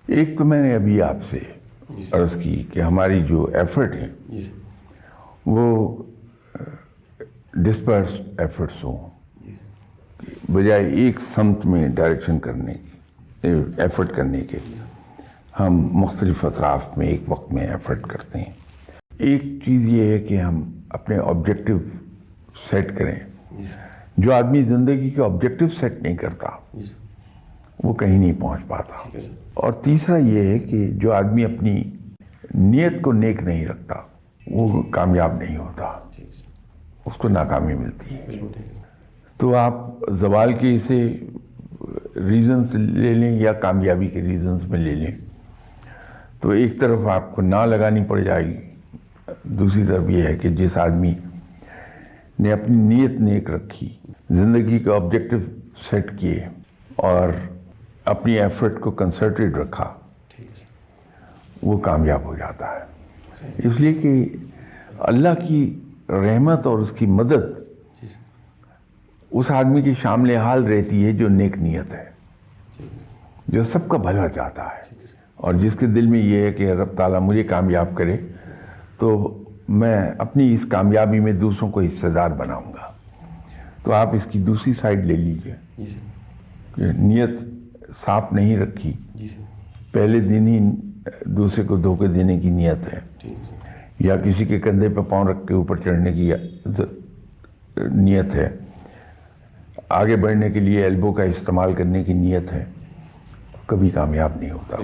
ایک تو میں نے ابھی آپ سے عرض کی کہ ہماری جو ایفرٹ ہیں وہ ڈسپرسڈ ایفرٹس ہوں، بجائے ایک سمت میں ڈائریکشن کرنے کی، ایفرٹ کرنے کے ہم مختلف اطراف میں ایک وقت میں ایفرٹ کرتے ہیں۔ ایک چیز یہ ہے کہ ہم اپنے آبجیکٹو سیٹ کریں۔ جو آدمی زندگی کے آبجیکٹو سیٹ نہیں کرتا وہ کہیں نہیں پہنچ پاتا۔ اور تیسرا یہ ہے کہ جو آدمی اپنی نیت کو نیک نہیں رکھتا وہ کامیاب نہیں ہوتا، اس کو ناکامی ملتی ہے۔ تو آپ زوال کے اسے ریزنز لے لیں یا کامیابی کے ریزنز میں لے لیں، تو ایک طرف آپ کو نہ لگانی پڑ جائے گی، دوسری طرف یہ ہے کہ جس آدمی نے اپنی نیت نیک رکھی، زندگی کے آبجیکٹو سیٹ کیے اور اپنی ایفرٹ کو کنسنٹریٹ رکھا، وہ کامیاب ہو جاتا ہے۔ اس لیے کہ اللہ کی رحمت اور اس کی مدد اس آدمی کی شامل حال رہتی ہے جو نیک نیت ہے، جو سب کا بھلا چاہتا ہے، اور جس کے دل میں یہ ہے کہ رب تعالیٰ مجھے کامیاب کرے تو میں اپنی اس کامیابی میں دوسروں کو حصہ دار بناؤں گا۔ تو آپ اس کی دوسری سائڈ لے لیجئے کہ نیت صاف نہیں رکھی، پہلے دن ہی دوسرے کو دھوکے دینے کی نیت ہے، یا کسی کے کندھے پہ پاؤں رکھ کے اوپر چڑھنے کی نیت ہے، آگے بڑھنے کے لیے ایلبو کا استعمال کرنے کی نیت ہے، کبھی کامیاب نہیں ہوتا۔